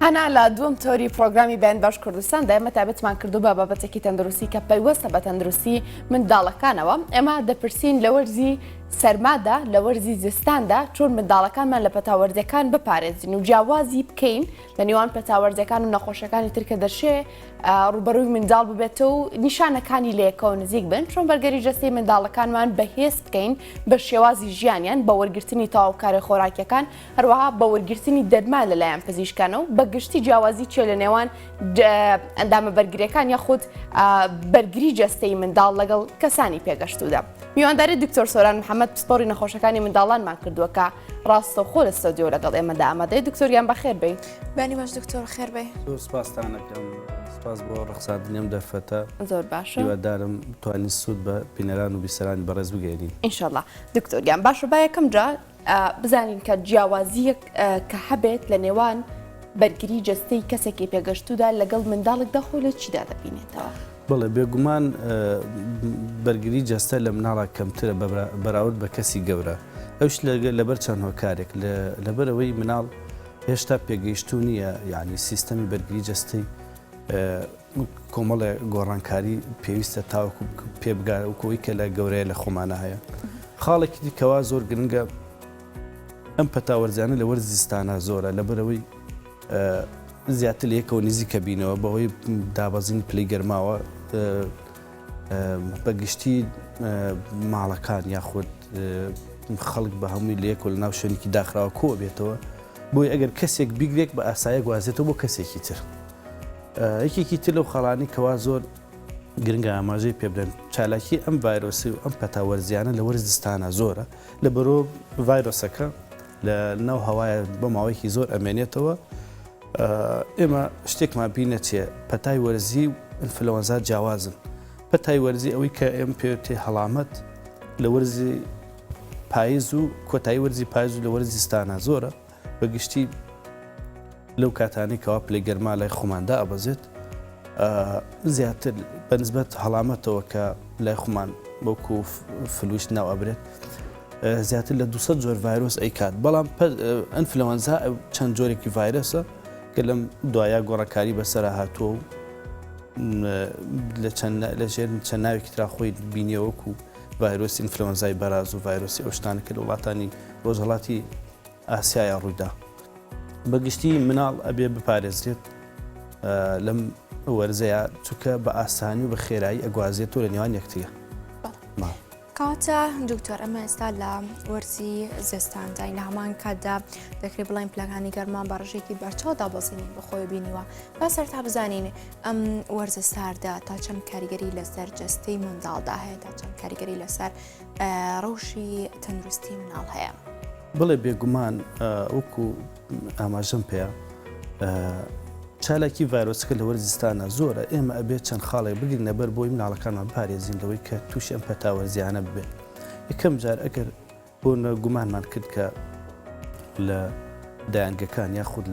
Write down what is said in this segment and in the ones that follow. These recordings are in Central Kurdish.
هەنا لە دووەم تۆری پرۆگرامی بەیان باش کوردستان دایمە تابەتمان کردو بە بابەتێکی تەندروستی کە پەیوەستە بە تەندروستی منداڵەکانەوە. ئێمە دەپرسین لە وەرزی سەرمادا لە وەرزی زستاندا چۆن منداڵەکانمان لە پەتاوەرزەکان بپارێزین و جیاوازی بکەین لە نێوان پەتاوەرزەکان و نەخۆشەکانی ترکە دەشێ ڕوبەڕووی منداڵ ببێتەوە و نیشانەکانی لەیەکەوە نزیک بن، چۆن بەرگەری جەستەی منداڵەکانمان بەهێز بکەین بە شێوازی ژیانیان بە وەرگرتنی تەواوکارە خۆراکیەکان، هەروەها بە وەرگرتنی دەرمان لەلایەن پزیشکانە و بەگشتی جیاوازی چێ لە نێوان ئەندامە بەرگریەکان یاخود بەرگری جەستەی منداڵ لەگەڵ کەسانی پێگەشتوودا. میوانداری دکتۆر سۆران محەممەد پسپۆری نەخۆشەکانی منداڵانمان کردووە کە ڕاستەوخۆ لە ستۆدیۆ لەگەڵ ئێمەدا ئامادەی دکتۆریان بەخێر بێ. بانی باش دکتۆر خێر بێ. سپاسانەکەم، سپاس بۆ ڕخساندنیم دەرفەتە. زۆر باشە، هیوادارم توانی سوود بە بینەران و بیسەرانی بەڕێز بگەێنین. ئینشەڵڵا. دکتۆریان باشە با یەکەم جا بزانین کە جیاوازیەک کە هەبێت لە نێوان بەرگری جەستەی کەسێکی پێگەشتوودا لەگەڵ منداڵێکدا خۆ لە چیدا دەبینێتەوە؟ بڵێ بێگومان بەرگری جەستە لە مناڵە کەمترە بەراورد بە کەسی گەورە. ئەوش لەبەر چەند هۆکارێک لەبەرەوەی مناڵ هێشتا پێگەیشتو نییە، یعنی سیستەمی بەرگری جەستەی کۆمەڵە گۆڕانکاری پێویستە تاوەکو پێبگارە و کۆی کە لە گەورەیە لە خۆمانە هەیە. خاڵێکی دیکەوا زۆر گرنگە ئەم پەتاوەرزانە لە وەرزستانە زۆرە لەبەرەوەی زیاتر یەکەوە نزیکە بینەوە بەهۆی دابەزین پلەی گەرماوە بەگشتی ماڵەکان یاخود خەڵک بە هەمووی لە یەکەوە لە ناو شوێنێکی داخراوە کۆ بێتەوە، بۆی ئەگەر کەسێک بیگرێک بە ئاسایە گوازێتەوە بۆ کەسێکی تر. یەکێکی تر لەو خەڵانی کەوا زۆر گرنگە ئاماژەی پێ بدەن چالاکی ئەم ڤایرۆسی و ئەم پەتاوەرزیانە لە وەرزستانە زۆرە، لە بەرۆ ڤایرۆسەکە لە ناو هەوایە بە ماوەیەکی زۆر ئەمێنێتەوە. ئێمە شتێکمان بینە چێ پەتای وەرزی و ئینفلەوەنزا جیاوازن. پەتای وەرزی ئەوەی کە ئێمە پێوتێ هەڵامەت لە وەرزی پاییز و کۆتایی وەرزی پاییز و لە وەرزستانە زۆرە، بەگشتی لەو کاتانی کەوا پلەی گەرما لای خۆماندا ئەبەزێت زیاتر بەنسبەت هەڵامەتەوە کە لای خۆمان بەوکو فلوش ناو ئەبرێت زیاتر لە 200 جۆر ڤایرۆس ئەیکات. بەڵام ئەنفلەوەنزا چەند جۆرێکی ڤایرۆسە کە لەم دوایە گۆڕەکاری بەسەر هاتووە و لە ژێر چەند ناوێکی ترا خۆی بینیەوەکو ڤایرۆسی ئینفلەوەنزای بەراز و ڤایرۆسی ئەو شتانە کە لە وڵاتانی ڕۆژهەڵاتی ئاسیایە ڕوویدا. بەگشتی مناڵ ئەبێ بپارێزرێت لەم وەرزەیە چونکە بە ئاسانی و بە خێرایی ئەگوازێتەوە لە نێوان یەکتریە. کاتە دکتۆر ئەمە ئێستا لە وەرزی زستاندای لە هەمان کاتدا دەکرێت بڵین پلەکانی گەرمان بە ڕژێکی بەرچاو دابەزینین بە خۆی بینیوە. با سەرتا بزانین ئەم وەرزە ساردا تا چەند کاریگەری لەسەر جەستەی منداڵدا هەیە، تا چەند کاریگەری لەسەر ڕەوشی تەندروستی مناڵ هەیە؟ بڵێ بێگومان وەکو ئاماژەم پێە چالاکی ڤایرۆسەکە لە وەرزستانە زۆرە. ئێمە ئەبێت چەند خاڵێک بگرین لەبەر بۆی مناڵەکانمان بپارێزین لەوەی کە تووشی ئەم پەتاوەرزیانە ببێت. یەکەم جار ئەگەر بۆ گومانمان کرد کە لە دایانگەکان یاخود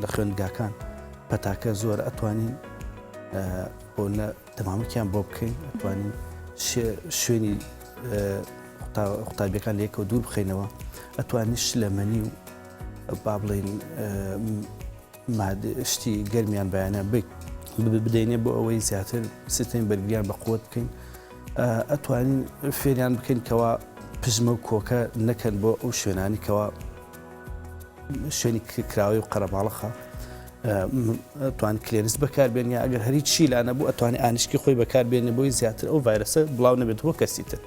لە خوێندگاکان پەتاکە زۆر ئەتوانین بۆ دەمامەکیان بۆ بکەین، ئەتوانین شوێنی قوتابیەکان لە یەکەوە دوور بخەینەوە، ئەتوانین شلەمەنی و با بڵێن شتی گەرمیان بەیانە بدەینێ بۆ ئەوەی زیاتر سیستەمی بەرگریان بە قووەت بکەین. ئەتوانین فێریان بکەین کەوا پژمە و کۆکە نەکەن بۆ ئەو شوێنانی کەوا شوێنی کراوی و قەرەباڵەخە، ئەتوان کلێنس بەکاربێن یا ئەگەر هەری چی لانە بوو ئەتوانێت ئانیشکی خۆی بەکاربێنێ بۆی زیاتر ئەو ڤایرۆسە بڵاو نەبێت بۆ کەسی تر.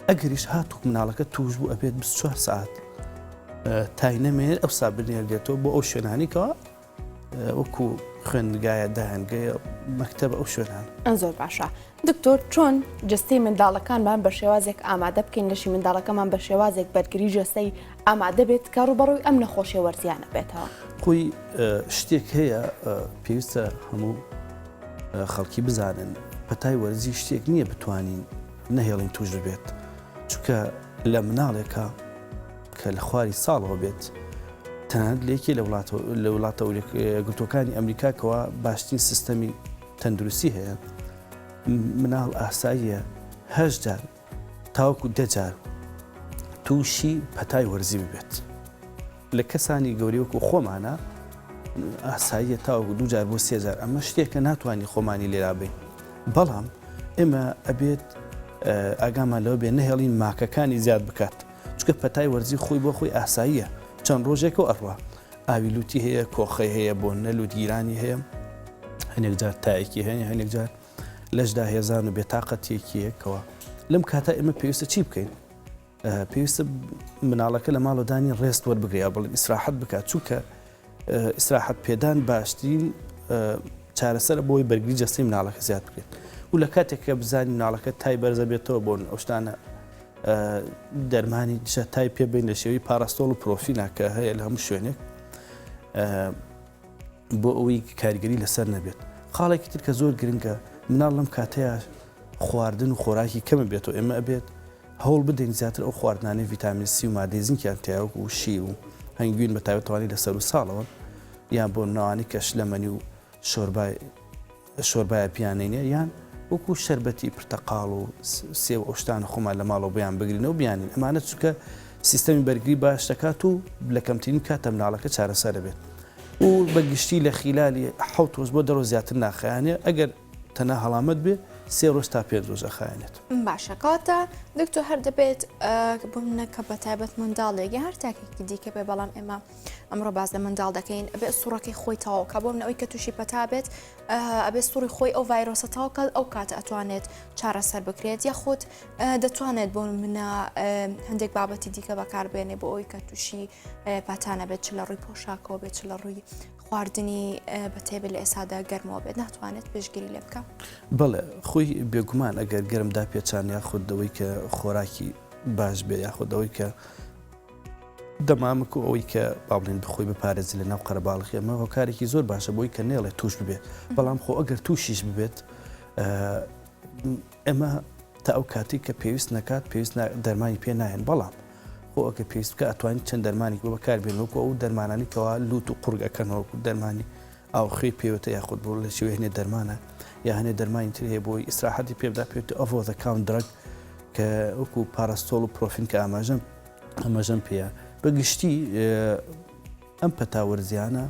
ئەگەریش هاتوو مناڵەکە توش بوو ئەبێت 24 ساعت تای نەمێنێت ئەو سابنێردێتەوە بۆ ئەو شوێنانی کەەوە وەکو خوێندگایە داهێنگەیە مەکتەبە ئەو شوێنان. زۆر باشە. دکتۆر چۆن جەستەی منداڵەکانمان بە شێوازێک ئامادە بکەین لەشی منداڵەکەمان بە شێوازێک بەرگری جەستەی ئامادە بێت کە ڕوبەڕووی ئەم نەخۆشیە وەرزیانە بێتەوە؟ خۆی شتێک هەیە پێویستە هەموو خەڵکی بزانن پەتای وەرزی شتێک نییە بتوانین نەهێڵین توش ببێت، چونکە لە مناڵێکە کە لە خواری ساڵەوە بێت تەنانەت لەیەکی لە وڵاتە یەکگرتووەکانی ئەمریکا کەوا باشترین سیستەمی تەندروستی هەیە، مناڵ ئاساییە 8 جار تاوەکو 10 جار تووشی پەتای وەرزی ببێت. لە کەسانی گەوری وەکو خۆمانە ئاساییە تاوەکو 2000 بۆ 3000 ئەمە شتێکە ناتوانانی خۆمانی لێرا بین بەڵام ئێمە ئەبێت ئاگامان لەوە بێ نەهێڵین ماکەکانی زیاد بکات چکە پەتای وەرزی خۆی بۆ خۆی ئاساییە چەند ڕۆژێکەوە ئەڕوا ئاوی لوتی هەیە کۆخەی هەیە بۆ نەلوت گیرانی هەیە هەنێک جار تایەکی هەیە هەنێک جار لەشدا هێزان و بێتاقەتێکی یەکەوە لەم کاتە ئێمە پێویستە چی بکەین پێویستە مناڵەکە لە ماڵۆدانی ڕێست وەربگریا بڵێن ئیسراحەت بکات چووکە ئیسراحەت پێدان باشترین چارەسەرە بۆی بەرگری جەستەی مناڵەکە زیاد بکرێت و لە کاتێککە بزانانی مناڵەکە تای بەرزە بێتەوە بۆن ئەو شتانە دەرمانی دیشە تای پێبین لە شێوی پاراستۆڵ و پرۆفیناکە هەیە لە هەموو شوێنێک بۆ ئەوەی کاریگەری لەسەر نەبێت خاڵێکی تر کە زۆر گرنگە مناڵ لەم کاتەیە خواردن و خۆراکی کەمە بێتەوە ئێمە ئەبێت هەوڵ بدەین زیاتر ئەو خواردنانەی ڤیتامین سی و مادەی زینکیان تیاوەکو و شیر و هەنگوین بە تایبەتوانی لەسەر و ساڵەوە یان بۆ ناوانی کەش لەمەنی و شۆربای پیانینە یان وەکو شەربەتی پرتەقاڵ و سێ و ئەوشتانە خۆمان لە ماڵەوە بۆیان بگرینەوە بیانین ئەمانە چونکە سیستەمی بەرگری باش دەکات و لە کەمترین کاتە مناڵەکە چارەسەر دەبێت و بەگشتی لە خیلالی 7 ڕۆژ بۆ 10 ڕۆژ زیاتر ناخایانێ ئەگەر تەنها هەڵامەت بێ 3 ڕۆژ تا 5 ڕۆژ ئەخایەنێت باشە کاتە دکتۆر هەر دەبێت بوونە کە بە تایبەت منداڵێکی هەر تاکێکی دیکە بێ بەڵام ئێمە ئەمڕۆ باز لە منداڵ دەکەین ئەبێ سوورەکەی خۆی تەواوکە بۆ منەوەی کە تووشی پەتا بێت ئەبێ سووری خۆی ئەو ڤایرۆسە تەواوکە ئەو کاتە ئەتوانێت چارەسەر بکرێت یاخود دەتوانێت بۆ منە هەندێک بابەتی دیکە بەکاربێنێ بۆ ئەوی کە تووشی پەتانە بێت چ لە ڕووی پۆشاکەوە بێت چ لە ڕووی خواردنی بە تێبێت لە ئێسادا گەرمەوە بێت ناتوانێت پێشگیری لێ بکە بەڵێ خۆی بێگومان ئەگەر گەرمدا پێچان یاخودەوەی کە خۆراکی باش بێ یاخودەوەی کە دەمامک و ئەوەی کە باڵێن بخۆی بپارێزی لە ناو قەرەباڵغی ئەمە هۆکارێکی زۆر باشە بۆی کە نێڵێ توش ببێت بەڵام خۆ ئەگەر تووشیش ببێت ئەمە تا ئەو کاتی کە پێویست نەکات پێویست دەرمانی پێ نایەن بەڵام خۆ ئەگە پێویست بکە ئەتوانین چەند دەرمانی بۆ بەکاربێنەوەکو ئەو دەرمانانی کەوا لوت و قورگەکەنەوەکو دەرمانی ئاوخی پێوێتە یاخود بۆ لە شێوەیە هەنێ دەرمانە یا هەنێ دەرمانی تر هەیە بۆی ئیسراحەتی پێبدا پێوێتە ئۆڤۆ دە کاون درەگ کە وەکو پاراستۆڵ و پرۆفین کە ئاماژەم پێەیە بەگشتی ئەم پەتاوەرزیانە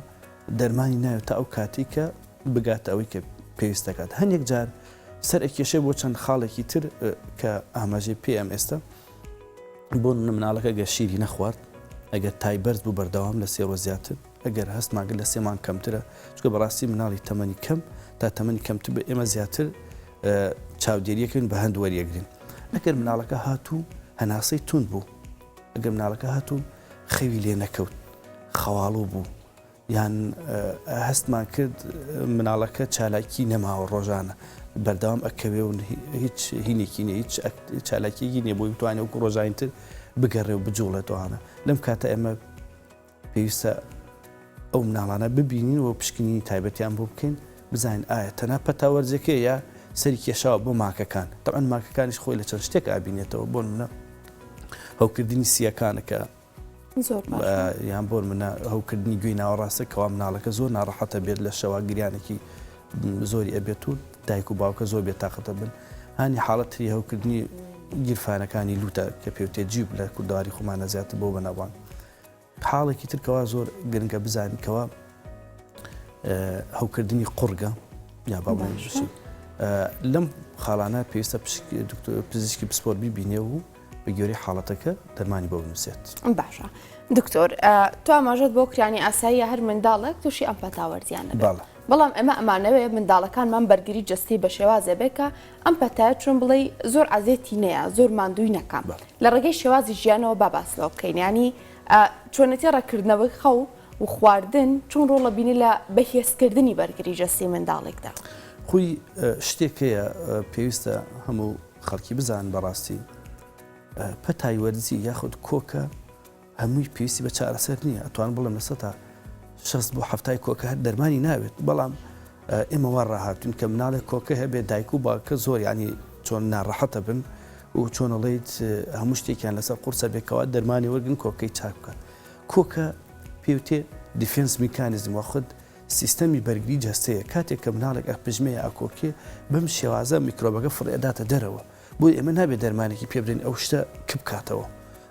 دەرمانی ناوێت تا ئەو کاتی کە بگاتە ئەوەی کە پێویست دەکات هەندێک جار سەر ئەکێشێ بۆ چەند خاڵێکی تر کە ئاماژەی پێ ئەم ئێستا بۆ مناڵەکە گە شیری نەخوارد ئەگەر تایبەرز بوو بەردەوام لە 3 ڕۆژ زیاتر ئەگەر هەستماگە لە 3 مانگ کەمترە چکە بەڕاستی مناڵی تەمەنی کەم تا تەمەنی کەمتر بە ئێمە زیاتر چاودێریەکەین بە هەند وەریەگرین ئەگەر مناڵەکە هاتوو هەناسەی تون بوو ئەگەر مناڵەکە هاتوو خەوی لێ نەکەوت خەواڵوو بوو یان هەستمان کرد مناڵەکە چالاکی نەماوە ڕۆژانە بەردەوام ئەکەوێ و هیچ هینێکی نیە هیچ چالاکیەکی نیە بۆی بتوانێت وەکو ڕۆژاینتر بگەڕێ و بجوڵێتوانە لەم کاتە ئێمە پێویستە ئەو مناڵانە ببینین و پشکنینی تایبەتیان بۆ بکەین بزانین ئایا تەنها پەتاوەرزەکە یا سەری کێشاوە بۆ ماکەکان تەعەن ماکەکانیش خۆی لە چەند شتێک ئابینێتەوە بۆ منە هەوکردنی سیەکانەکە یان بۆ منە هەوکردنی گوێی ناوەڕاستە کەوا مناڵەکە زۆر ناڕەحەتە بێت لە شەوا گریانێکی زۆری ئەبێت و دایک و باوکە زۆر بێتاقەتە بن هانی حاڵەتی هەوکردنی گیرفانەکانی لوتە کە پێوتێ جیب لە کورداری خۆمانە زیاتر بۆ بەناوان حاڵێکی ترکەوە زۆر گرنگە بزانیکەوە هەوکردنی قورگە یا باڵێنشی لەم خاڵانە پێویستە پزیشکی پسپۆر ببینێ و بە گوێرەی حاڵەتەکە دەرمانی بۆ بنووسێت باشە دکتۆر تو ئاماژەت بۆ کریانی ئاسایی هەر منداڵێک تووشی ئەم پەتاوەرزیانە بەڵام ئەمە ئەمانەوێ منداڵەکانمان بەرگری جستی بە شێوازێ بێکە ئەم پەتایە چۆن بڵێ زۆر ئازێتی نەیە زۆر ماندووی نەکەم لە ڕێگەی شێوازی ژیانەوە باباسلەوە بکەین ینی چۆنەتی ڕێکردنەوەی خەو و خواردن چۆن ڕۆڵە بینی لە بەهێزکردنی بەرگری جستی منداڵێکدا خۆی شتێکەیە پێویستە هەموو خەڵکی بزان بەڕاستی پەتای وەرزی یاخود کۆکە هەمووی پێویستی بە چارەسەر نییە ئەتوان بڵم لە سەتا 6 بۆ هەفتای کۆکە هەر دەرمانی ناوێت بەڵام ئێمە وا ڕاهاتون کە مناڵێک کۆکە هەبێت دایک و باکە زۆر ینی چۆن ناڕەحەتە بن و چۆنەڵیت هەموو شتێکیان لەسەر قورسە بێکەوە دەرمانی وەرگن کۆکەی چاک بکە کۆکە پێوتێ دیفێنس میکانیزم وەخت سیستەمی بەرگری جەستەیە کاتێک کە مناڵێک ئەپژمەیە ئاکۆکێ بەم شێوازە میکرۆبەکە فڕێداتە دەرەوە بۆی ئێمە نابێت دەرمانێکی پێ بدەین ئەو شتە کبکاتەوە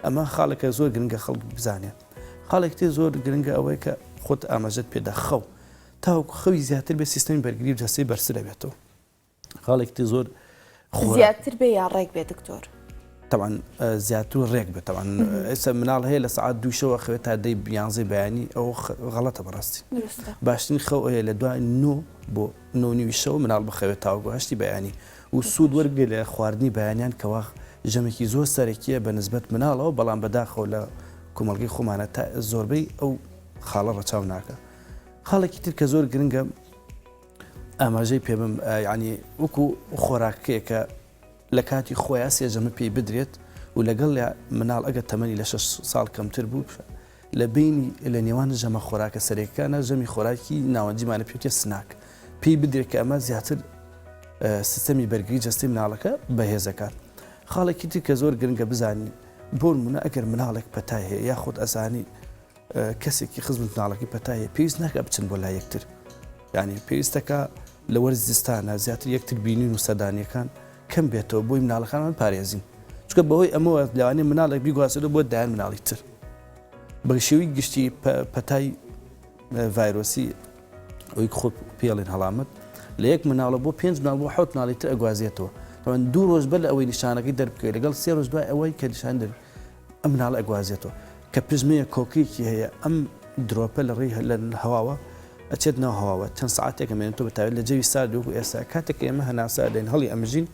ئەمە خاڵەکە زۆر گرنگە خەڵک بزانێت خاڵێکی زۆر گرنگە ئەوەیە کە خۆت ئاماژەت پێدا خەو تاوەکو خەوی زیاتر بێ سیستەمی بەرگری و جەستەی بەرز دەبێتەوە خاڵێکی زۆر زیاتر بێ یا ڕێک بێ دکتۆر طبعا زیاتر ڕێک بێت طبعا ئێستا مناڵ هەیە لە سعات دووشەوە خەوێت تا دەی یانزەی بەیانی ئەوە غەڵەتە بەڕاستی باشترین خەو هەیە لە دوای 9 بۆ 9 شەو مناڵ بخەوێت تاوەکو 8 بەیانی و سوود وەرگێ لە خواردنی بەیانیان کەوا ژەمێکی زۆر سەرەکیە بە نسبەت مناڵەوە بەڵام بەداخەوە لە کۆمەڵگەی خۆمانە تا زۆربەی ئەو خاڵە ڕەچاو ناکە خاڵێکی تر کە زۆر گرنگە ئاماژەی پێبم ینی وەکو خۆراکەیە کە لە کاتی خۆیان سێژەمە پێی بدرێت و لەگەڵ مناڵ ئەگە تەمەنی لە 6 ساڵ کەمتر بوو لە بینی لە نێوان ژەمە خۆراکە سەرەکیەکانە ژەمی خۆراکی ناوەندیمانە پێوتێ سناک پێی بدرێت کە ئەمە زیاتر سیستەمی بەرگری جەستەی مناڵەکە بەهێزەکات خاڵێکی تر کە زۆر گرنگە بزانین بۆ نمونە ئەگەر مناڵێک پەتای هەیە یاخود ئەزانی کەسێکی خزمت مناڵەکەی پەتایە پێویست ناکە بچن بۆ لای یەکتر یعنی پێویستەکە لە وەرزستانە زیاتر یەکتر بینین و سەدانیەکان کەم بێتەوە بۆی مناڵەکانمان پارێزین چکە بەهۆی ئەمەوە لەوانێ مناڵێک بیگواسەوە بۆ دایان مناڵی تر بەشێوی گشتی پەتای ڤایرۆسی ئەوی خۆ پێڵێن هەڵامەت لە یەک مناڵە بۆ 5 مناڵ بۆ 7 مناڵی تر ئەگوازێتەوە تەوان 2 ڕۆژ بەر لە ئەوەی نیشانەکەی دەربکەوێت لەگەڵ 3 ڕۆژ دوای ئەوەی کە نیشان ئەم مناڵە ئەگوازێتەوە کە پژمەیە کۆکێکی هەیە ئەم درۆپە لە ڕێی لە هەواوە ئەچێت ناو هەواوە چەند سعاتێکە مێنێتەوە بەتاوێت لە جەوی سارد وەکو ئێستا کاتێک ئێمە هەناسا دێن هەڵی ئەمژین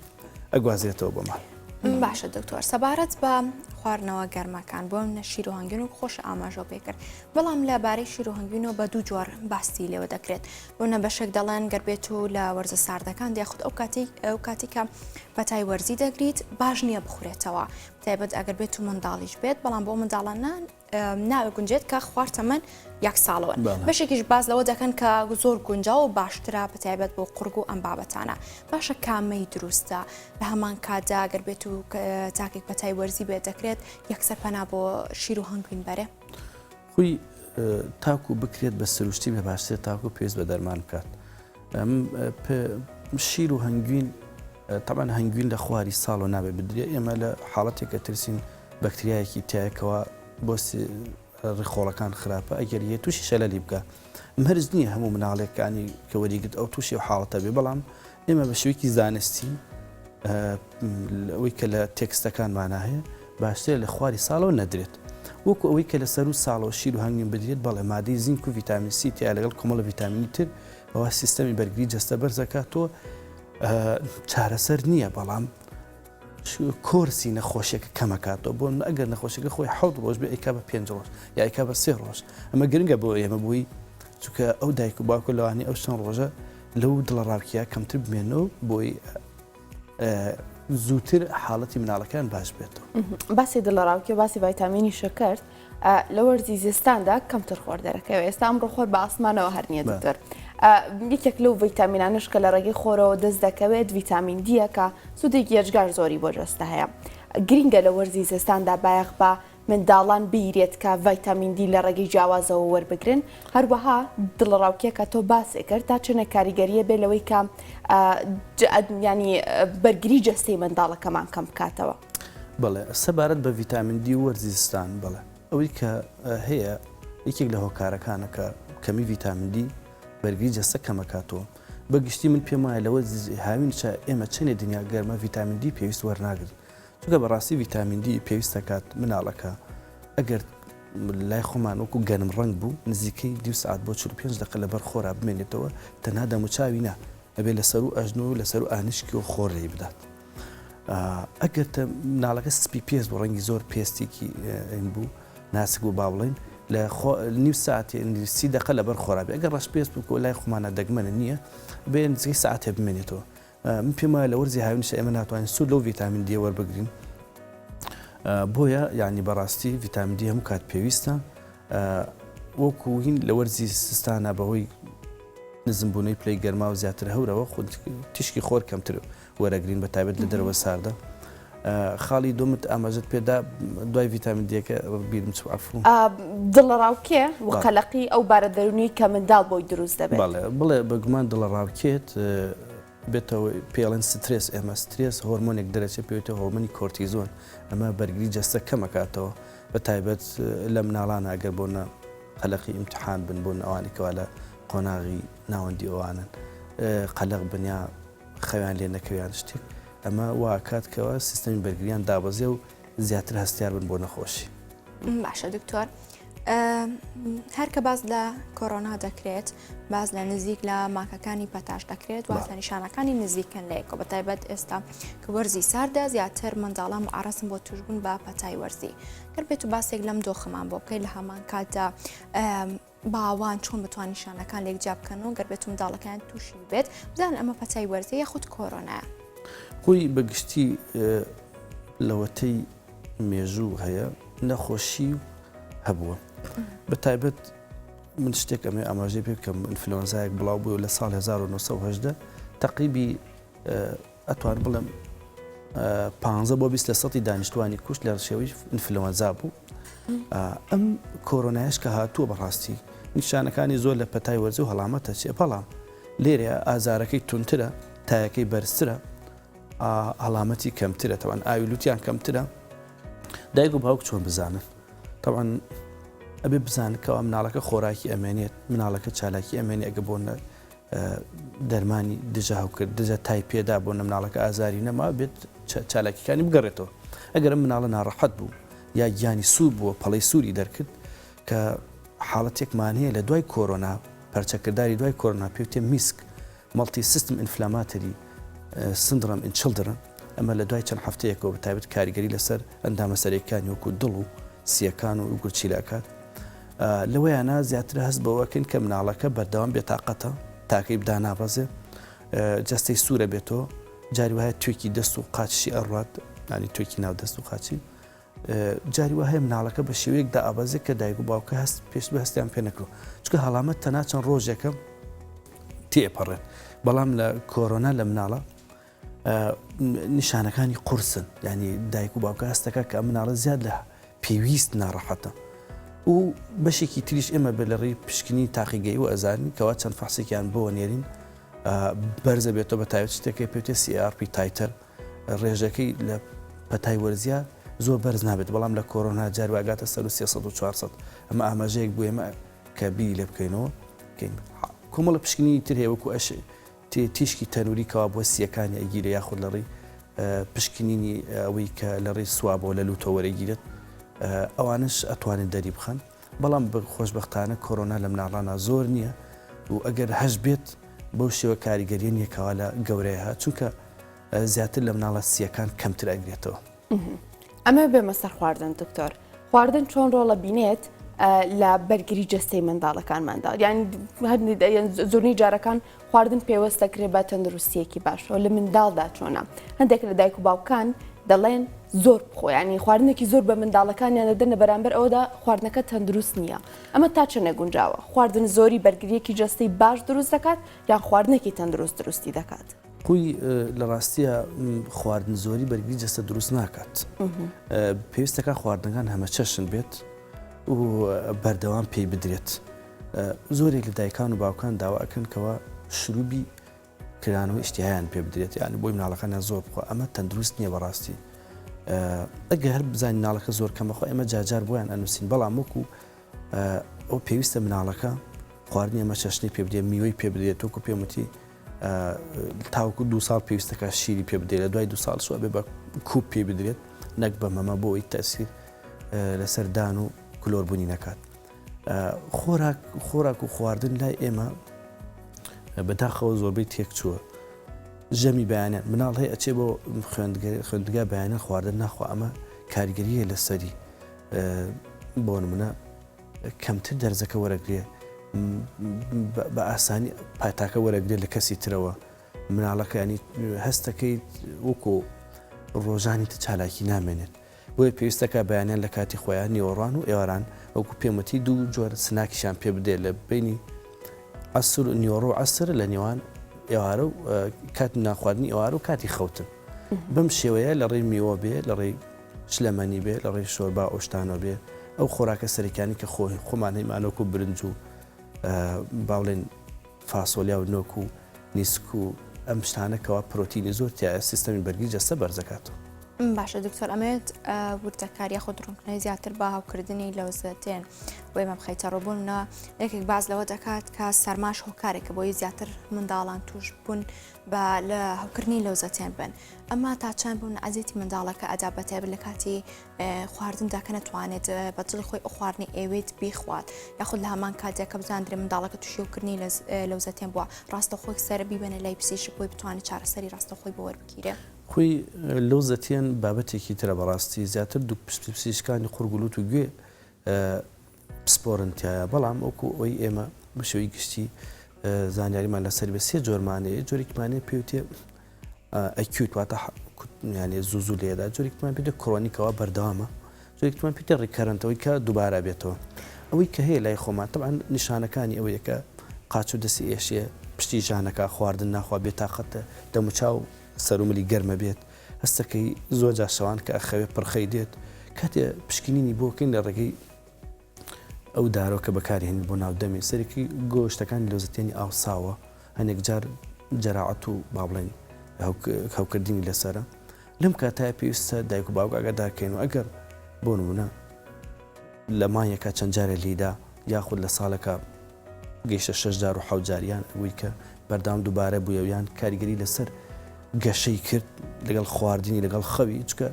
ئەگوازێتەوە بۆ ماڵ باشە دکتۆر سەبارەت بە خواردنەوە گەرمەکان بۆ منە شیر و هەنگوین و خۆش ئاماژە پێکرد بەڵام لەبارەی شیر و هەنگوینەوە بە دوو جۆر باستی لێوە دەکرێت بۆنە بەشێک دەڵێن گەربێت و لە وەرزە ساردەکان دیاخود ئەو کاتی کە بەتای وەرزی دەگریت باش نییە بخورێتەوە تایبەت ئەگەر بێت و منداڵیش بێت بەڵام بۆ منداڵانان ناوێ گونجێت کە خواردەمەن 1 ساڵەوە بەشێکیش باز لەوە دەکەن کە زۆر گونجاو و باشترە بەتایبەت بۆ قورگ و ئەم بابەتانە باشە کامەی دروستە لە هەمان کاتدا گەر بێت و تاکێک بەتای وەرزی بێت دەکرێت یەکسەر پەنا بۆ شیر و هەنگوین بەرێ خۆی تاکو بکرێت بە سروشتی بە باشتر تاکو پێویست بە دەرمان بکات شیر و هەنگوین طبعا هەنگوین لە خواری ساڵ و نابێ بدرێت ئێمە لە حاڵەتێکە ترسین بەکتریایەکی تایەکەوە بۆ ڕێخۆڵەکان خراپە ئەگەر یە تووشی شەلەلی بکە مەرج نییە هەموو مناڵێکانی کە وەریگرت ئەو تووشی و حاڵەتە بێ بەڵام ئێمە بە شوێکی زانستی ئەوەی کە لە تێکستەکانمانە هەیە باشتر لە خواری ساڵەوە نەدرێت وەکو ئەوەی کە لە سەر و ساڵەوە شیر و هەنگوین بدرێت بەڵێ مادەی زینک و ڤیتامین سی تیا لەگەڵ کۆمەڵە ڤیتامینی تر ئەوە سیستەمی بەرگری جەستە بەرزەکاتەوە چارەسەر نییە بەڵام کۆرسی نەخۆشیەکە کەمەکاتەوە بۆ ئەگەر نەخۆشیەکە خۆی 7 ڕۆژ بێ ئەیکا بە 5 ڕۆژ یا ئەیکا بە 3 ڕۆژ ئەمە گرنگە بۆ ئێمە بووی چونکە ئەو دایک و باوکو لەوانی ئەو چەند ڕۆژە لەو دڵە ڕاوکیە کەمتر بمێنەوە بۆی زووتر حاڵەتی مناڵەکان باش بێتەوە باسی دڵەڕاوکی و باسی ڤایتامینی شەکەرت لە وەرزی زستاندا کەمتر خواردەرەکەوە ئێستا ئەمڕۆ خۆر بە ئاسمانەوە هەر نییە دکتۆر یەکێک لەو ڤیتامینانش کە لە ڕێگەی خۆرەوە دەست دەکەوێت ڤیتامین دیەکە سوودێکی هێرشگار زۆری بۆ جەستە هەیە گرینگە لە وەرزی زستاندا بایەخ بە منداڵان بیرێت کە ڤیتامین دی لە ڕێگەی جیاوازەوە وەربگرن هەروەها دڵڕاوکیەکە تۆ باسێ کرد تا چنە کاریگەریە بێ لەوەی کە ینی بەرگری جەستەی منداڵەکەمان کەم بکاتەوە بڵێ سەبارەت بە ڤیتامین دی و وەرزی زستان بڵێ ئەوەی کە هەیە یەکێک لە هۆکارەکانە کە کەمی ڤیتامین دی بەرگری جەستە کەمەکاتەوە بەگشتی من پێم وایە لەوە هاوین ئێمە چەندێ دنیا گەرمە ڤیتامین دی پێویست وەرناگرن چونکە بەڕاستی ڤیتامین دی پێویست دەکات مناڵەکە ئەگەر لای خۆمان وەکو گەنم ڕەنگ بوو نزیکەی 2 ساعت بۆ 45 دقیقە لەبەر خۆرا بمێنێتەوە تەنها دەموچاوی نا ئەبێ لەسەر و ئەژنۆ و لەسەر و ئانیشکی و خۆڕێی بدات ئەگەر مناڵەکە سپی پێست بۆ ڕەنگی زۆر پێستێکی بوو ناسک بوو با بڵێن لە نیو ساعتی 30 دقیقە لەبەر خۆرا بێ ئەگەر ڕەش پێست بوو لای خۆمانە دەگمەنە نییە بێ نزیکەی ساعتێ بمێنێتەوە من پێم وایە لە وەرزی هاوینش ئێمە ناتوانین سوود لەو ڤیتامین دی وەربگرین بۆیە یعنی بەڕاستی ڤیتامین دی هەموو کات پێویستە وەکو هین لە وەرزی سستانە بەهۆی نزمبوونەی پلەی گەرما و زیاتر هەورەوە تیشکی خۆر کەمتر وەرەگرین بە تایبەت لە دەرەوە ساردە خاڵی دومت ئاماژت پێدا دوای ڤیتامین دیەکە بیرم چ عەفو دڵڕاوکێ و قەلەقی ئەو بارە دەرونی کە منداڵ بۆی دروست دەبێت بڵێ بەگومان دڵڕاوکێت بێتەوە پێڵێن سترێس ئێمە سترێس هۆرمۆنێک دەرەچێت پێوێتە هۆرمۆنی کۆرتیزۆن ئەمە بەرگری جەستە کەمەکاتەوە بە تایبەت لە مناڵانە ئەگەر بۆنە قەلەقی ئیمتحان بن بۆن ئەوانی کەوا لە قۆناغی ناوەندی ئەوانن قەلەق بنیا خەویان لێ نەکەویان شتێک ئەمە وا کاتکەوە سیستەمی بەرگریان دابەزێ و زیاتر هەستیار بن بۆ نەخۆشی. باشە دکتۆر، هەر کە باز لە کۆرۆنا دەکرێت باز لە نزیک لە ماکەکانی پەتاش دەکرێت واتە نیشانەکانی نزیکن لەیەکەوە بە تایبەت ئێستا کە وەرزی ساردە زیاتر منداڵان ئارەسم بۆ توشبوون بە پەتای وەرزی گەر بێت و باسێک لەم دۆخەمان بۆ بکەیت لە هەمان کاتدا باوان چۆن بتوان نیشانەکان لێکجا بکەنەوە گەر بێت و منداڵەکان تووشی بێت بزان ئەمە پەتای وەرزی یاخود کۆرۆنایە. خۆی بەگشتی لەوەتەی مێژوو هەیە نەخۆشی هەبووە بە تایبەت من شتێک ئەمێ ئاماژەی پێ بکەم ئینفلۆنزایەک بڵاو بووە لە ساڵ 1970 تقریبی ئەتوان بڵێم 15 بۆ 20% دانیشتوانی کوشت لە شێوەی ئینفلۆنزا بوو. ئەم کۆرۆنایش کە هاتووە بەڕاستی نیشانەکانی زۆر لە پەتای وەرزی و هەڵامەتە چێ بەڵام لێرە ئازارەکەی تونترە تایەکەی بەرزترە هەڵامەتی کەمترە تەوان ئاویلوتیان کەمترە دایک و باوک چۆن بزانن طبعا ئەبێ بزانن کەوا مناڵەکە خۆراکی ئەمێنێت مناڵەکە چالاکی ئەمێنێ ئەگە بۆ دەرمانی دژە هەوکرد دژە تای پێدا بۆ مناڵەکە ئازاری نەما بێت چالاکیەکانی بگەڕێتەوە ئەگەر مناڵە ناڕەحەت بوو یا گیانی سوور بووە پەڵەی سووری دەرکرد کە حاڵەتێکمان هەیە لە دوای کۆرۆنا پەرچەکردداری دوای کۆرۆنا پێوتێ میسک مەڵتی سیستم ئینفلاماتری سندرم ئین چڵدرن ئەمە لە دوای چەند هەفتەیەکەوە بە تایبەت کاریگەری لەسەر ئەندامە سەرەکانی وەکو دڵ و سیەکان و گورچیلاکات لەوەیانە زیاتر هەست بەوەکەن کە مناڵەکە بەردەوام بێتاقەتە تاکەی بدا نابەزێ جەستەی سوورە بێتەوە جاری وایە توێکی دەست و قاچشی ئەڕات نانی توێکی ناو دەست و قاچی جاری وایە مناڵەکە بە شێوەیەکدا ئابەزێ کە دایک و باوکە هەست پێش بە هەستیان پێ نەکرۆ چکە هەڵامەت تەنا چەند ڕۆژێکە تێپەڕێت بەڵام لە کۆرۆنا لە مناڵە نیشانەکانی قورسن ینی دایک و باوکە هەستەکە کە مناڵە زیاد لە پێویست ناڕەحەتە و بەشێکی تریش ئێمە بە لە ڕێی پشکنی تاقیگەی و ئەزارنی کەوا چەند فەحسێکیان بۆ نێرین بەرزە بێتەوە بە تایبەت شتێکی پێوتێ CRP تایتر ڕێژەکەی لە پەتای وەرزیە زۆر بەرز نابێت بەڵام لە کۆرۆنا جارواگاتە سەر 300 و 400 ئەمە ئاماژەیەک بوو ئێمە کە بی لێ بکەینەوە کۆمەڵە پشکنی تر هەیە وەکو ئەش تیشکی تەنووری کەوا بۆ سیەکانی ئەگیرە یاخود لە ڕێی پشکنینی ئەوەی کە لە ڕێی سوابەوە لە لوتە وەرەگیرێت ئەوانش ئەتوانن دەری بخەن بەڵام خۆشببختانە کۆرۆنا لە مناڵانە زۆر نییە و ئەگەر هەش بێت بەو شێوە کاریگەریە یەکەوە لە گەورەیە چونکە زیاتر لە مناڵە سیەکان کەمتر ئەگرێتەوە. ئەمە بێمە سەر خواردن دکتۆر خواردن چۆن ڕۆڵە بینێت لە بەرگری جەستەی منداڵەکانماندا یان زۆرنی جارەکان خواردن پێوەستەکرێت بە تەندروستیەکی باشەوە لە منداڵدا چۆنە هەندێک لە دایک و باوکان دەڵێن زۆر بخۆیانی خواردنێکی زۆر بە منداڵەکانیان دەدەنە بەرامبەر ئەودا خواردنەکە تەندروست نییە ئەمە تا چە نەگونجاوە خواردن زۆری بەرگریەکی جەستەی باش دروست دەکات یان خواردنێکی تەندروست دروستی دەکات خۆی لە ڕاستیە خواردن زۆری بەرگری جەستە دروست ناکات پێویستەکە خواردنەکان هەمە چەشن بێت و بەردەوام پێی بدرێت زۆرێک لە دایکان و باوکان داواکەن کەەوە شروعی کردانەوە ئیشتیایان پێ بدرێت یعنی بۆی مناڵەکانیان زۆر بخۆ ئەمە تەندروست نییە بەڕاستی ئەگە هەر بزانین مناڵەکە زۆر کەمەخۆ ئێمە جاجار بۆیان ئەنووسین بەڵام وەکو ئەو پێویستە مناڵەکە خواردنی ئەمە چەشنی پێ بدێت میوەی پێ بدرێت وەکو پێمەتی تاوکو 2 ساڵ پێویستەکە شیری پێ بدرێت لە دوای 2 ساڵ شوە بێ بە کوب پێ بدرێت نەک بە مەمە بۆەوەی تەسیر لەسەر دان و کلۆربوونی نەکات خۆراک و خواردن لای ئێمە بەداخەوە زۆربەی تێک چووە ژەمی بەیانیان مناڵ هەیە ئەچێ بۆ خوێندگا بەیانە خواردن ناخوا ئەمە کاریگەریە لەسەری بۆ نمونە کەمتر دەرزەکە وەرەگرێ بە ئاسانی پایتاکە وەرەگرێت لە کەسی ترەوە مناڵەکە ینی هەستەکەی وەکو ڕۆژانی چالاکی نامێنێت بۆیە پێویستەکە بەیانیان لە کاتی خۆیان نیوەڕان و ئێواران وەکو پێمەتی دوو جۆر سناکیشان پێ بدێت لە بینی عسر و نیوەڕۆ و عسر لە نێوان ئێوارە و کاتی ناخواردنی ئێوارە و کاتی خەوتن بەم شێوەیە لە ڕێی میوە بێ لە ڕێی شلەمەنی بێ لە ڕێی شۆربا ئۆشتانە بێ ئەو خۆراکە سەرەکانی کە خۆمان هەیمانۆک و برنج و باڵێن فاسۆلیا و نۆک و نیسک و ئەم شتانەکەەوە پرۆتینی زۆر تایە سیستەمی بەرگری جەستە بەرزەکاتەوە. باشە دکتۆر ئەمێت وردەکاریە خۆ دڕۆنکردنەوەی زیاتر بە هاوکردنی لەوزەتێن بۆ ئێمە بخەیتە ڕۆبوونە یەکێک باز لەوە دەکات کە سەرماش هۆکارێکە بۆی زیاتر منداڵان توش بوون بە لە هاوکردنی لەوزەتێن بن ئەمە تا چەند بوون عەزیەتی منداڵەکە ئەدا بەتایبەت لە کاتی خواردندا کە نەتوانێت بە دڵی خۆی ئەو خواردنی ئێوێت بیخوات یاخود لە هەمان کاتێکە بزانرێ منداڵەکە تووشی هاوکردنی لەوزەتێن بووە ڕاستەخۆی سەر بیبەنە لای پزیشک بۆی بتوانێت چارەسەری ڕاستەخۆی بۆ وەربگیرێ خۆی لەوزەتێن بابەتێکی ترە بەڕاستی زیاتر دوو پزیشکانی قورگولوت و گوێ پسپۆرنتایە بەڵام ئەوکو ئەوی ئێمە بە شێوەی گشتی زانیاریمان لەسەر بە سێ جۆرمانەیە جۆرێکمانێ پێوتێ ئەکیوت واتە یانێ زوو لێدا جۆرێکمان پێێت کڕۆنیکەوە بەردەوامە جۆرێکمان پێێت ڕێککەرنتەوەی کە دووبارە بێتەوە ئەوەی کە هەیە لای خۆمان تەعاان نیشانەکانی ئەوەیە کە قاچ و دەستی ئێشێ پشتی ژانەکە خواردن ناخوا بێتاقەتە دەموچاو سەروملی گەرمە بێت هەستەکەی زۆر جاشەوان کە ئەخەوێ پڕخەی دێت کاتێ پشکنینی بۆکەین لە ڕێگەی ئەو دارۆ کە بەکارهێنی بۆ ناودەمی سەرێکی گۆشتەکانی لەوزەتێنی ئاوساوە هەنێک جار جەراعەت و با بڵێن هاوکردنی لەسرە لەم کاتایە پێویستە دایک و باوک ئاگادارکەین و ئەگەر بۆ نمونە لە مانیەکە چەند جارە لیدا یاخود لە ساڵەکە گەیشتە 6 جار و 7 جاریان ئەوەی کە بەردام دووبارە بوویەویان کاریگەری لەسەر گەشەی کرد لەگەڵ خواردنی لەگەڵ خەوی چکە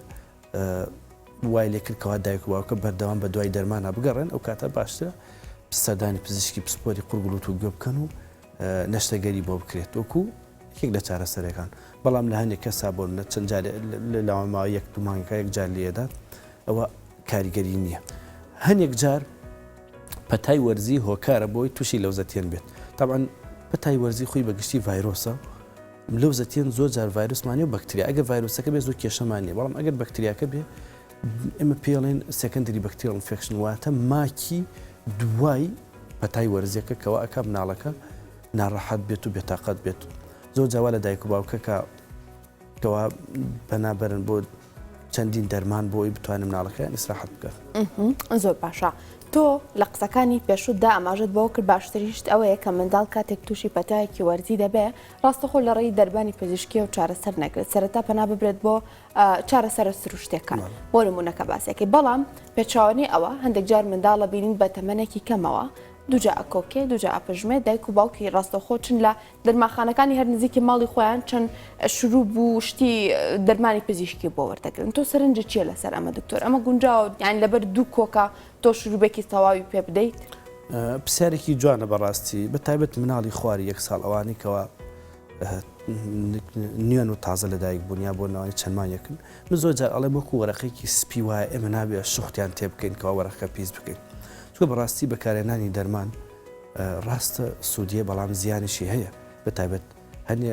وای لێ کردکەوە دایک و باوکە بەردەوام بە دوای دەرمانە بگەڕێن ئەو کاتە باشترە سەردانی پزیشکی پسپۆری قورگولوت و گوێ بکەن و نەشتەگەری بۆ بکرێت وەکو یەک لە چارەسەرەکان بەڵام لە هەندێک کەسا بۆ چەند لاوەماوە یەک دومانگەکە یەک جار لێدات ئەوە کاریگەری نییە هەندێک جار پەتای وەرزی هۆکارە بۆی تووشی لەوزەتێن بێت طبعاً پەتای وەرزی خۆی بەگشتی ڤایرۆسە لەوزەتێن زۆر جار ڤایرۆسمانی و بەکتریا ئەگەر ڤایرۆسەکە بێ زۆر کێشەمانیە بەڵام ئەگەر بەکتریاکە بێ ئێمە پێڵێن سەکەندری بەکتریال ئینفێکشن واتە ماکی دوای پەتای وەرزیەکە کەوا ئەکا مناڵەکە ناڕەحەت بێت و بێتاقەت بێت زۆر جاوا لە دایک و باوکە کەوا بەنابەرن بۆ چەندین دەرمان بۆی بتوانم مناڵەکەیان ئیسراحەت بکات زۆر باشە تۆ لە قسەکانی پێشودا ئاماژت بۆ کرد باشتریشت ئەوەیە کە منداڵ کاتێک تووشی پەتایەکی وەرزی دەبێ ڕاستەخۆ لە ڕێی دەربانی پزیشکی و چارەسەر نەکرێت سەرەتا پەنا ببرێت بۆ چارەسەرە سروشتەکان بۆ نمونەکە باسێکی بەڵام پێچاوانی ئەوە هەندێک جار منداڵە بینین بە تەمەنێکی کەمەوە دوجا ئەکۆکێ دوجا ئەپژمێ دایک و باوکی ڕاستەخۆ چن لە دەرماخانەکانی هەر نزیکی ماڵی خۆیان چەند شروع بوو شتی دەرمانی پزیشکی بۆ وەردەگرن تۆ سەرنجە چیە لەسەر ئەمە دکتۆر ئەمە گونجاو یان لەبەر دوو کۆکە تۆ شروعبێکی تەواوی پێ بدەیت پرسیارێکی جوانە بەڕاستی بە تایبەت مناڵی خواری یەک ساڵ ئەوانی کەەوە نوێن و تازە لەدایک بوونیا بۆ ناوانی چەندمانیەکن من زۆر جار ئەڵێ وەکو وەرەقێکی سپی وایە ئێمە نابێت شوختیان تێ بکەین کەەوە وەرەقەکە پیس بکەین چکە بەڕاستی بەکارێنانی دەرمان ڕاستە سوودیە بەڵام زیانیشی هەیە بە تایبەت هەنێ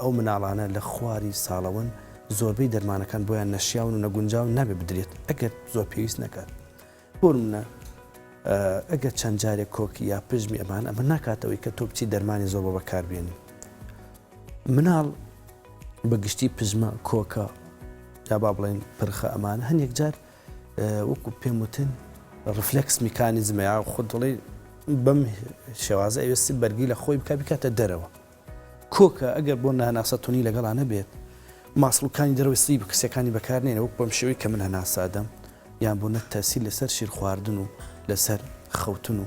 ئەو مناڵانە لە خواری ساڵەوەن زۆربەی دەرمانەکان بۆیان نەشیاون و نەگونجاون نابێ بدرێت ئەگەر زۆر پێویست نەکات بۆ منە ئەگەر چەند جارێک کۆکی یا پژمی ئەمان ئەمە ناکاتەوەی کە تۆ بچی دەرمانی زۆر بە بەکاربێنی مناڵ بەگشتی پژمە کۆکە یا با بڵێن پرخە ئەمانە هەندێک جار وەکو پێم وتن ڕفلکس میکانیزمە یا خۆت دڵێ بەم شێوازە ئەوێستی بەرگی لە خۆی بکاتە دەرەوە کۆکە ئەگەر بۆ ناناسەتونی لەگەڵانە بێت ماسڵەکانی دەرەوەستی بە کەسەکانی بەکارنێنە وەک بەم شێوەی کە من هەناسادەم یان بۆ نەتەسی لەسەر شیر خواردن و لەسەر خەوتن و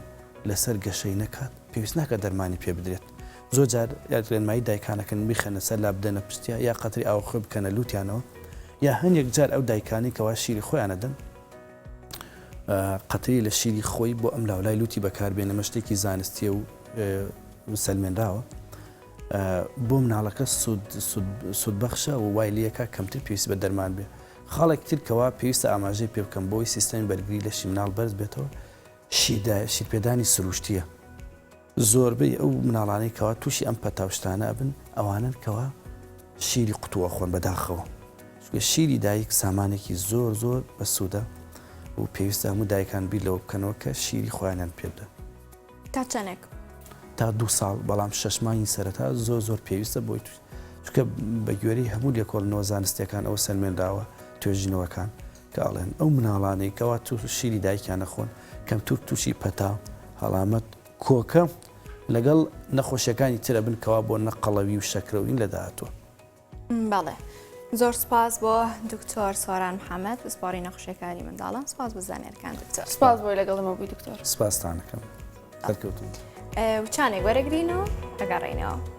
لەسەر گەشەی نەکات پێویست ناکە دەرمانی پێ بدرێت زۆر جار یادێنمایی دایکانەکەن بیخەنە سەر لا بدەنە پشتیا یا قەتری ئاو خۆی بکەنە لووتیانەوە یا هەندێک جار ئەو دایکانی کەوا شیری خۆیانەدەن قەتری لە شیری خۆی بۆ ئەم لاولای لوتی بەکاربێنە شتێکی زانستیە و سەلمێنراوە بۆ مناڵەکە سوودبەخشە و وای لەکە کەمتر پێویست بە دەرمان بێ خاڵێک تر کەوا پێویستە ئاماژەی پێ بکەم بۆی سیستەمی بەرگری لەشی مناڵ بەرز بێتەوە شیرپێدانی سروشتیە زۆربەی ئەو مناڵانەی کەوا تووشی ئەم پەتاوشتانە ئەبن ئەوانن کەوا شیری قوتووە خۆن بەداخەوە شیری دایک سامانێکی زۆر زۆر بە سوودە و پێویستە هەموو دایکان بیر لەوە بکەنەوە کە شیری خۆیانیان پێ بدەن تا چەندێک تا 2 ساڵ بەڵام 6 مانگی سەرەتا زۆر پێویستە بۆی چکە بە گوێرەی هەموو لێکۆڵنەوە زانستیەکان ئەو سەلمێنراوە توێژینەوەکان کە ئەڵێن ئەو مناڵانەی کەوا تو شیری دایکیان نەخۆن کەم تووشی پەتا هەڵامەت کۆکە لەگەڵ نەخۆشیەکانی ترە بن کەوا بۆ نەقەڵەوی و شەکرەوین لەداهاتوە بەڵێ زۆر سپاس بۆ دکتۆر سۆران محەممەد بسپاری نەخشەکاری منداڵان سپاس بە زانێرەکان دکتۆر سپاس بۆی لەگەڵمە بووی دکتۆر سپاستانەکەم دەرکەوتم وچانێک وەرەگرینەوە ئەگەڕێینەوە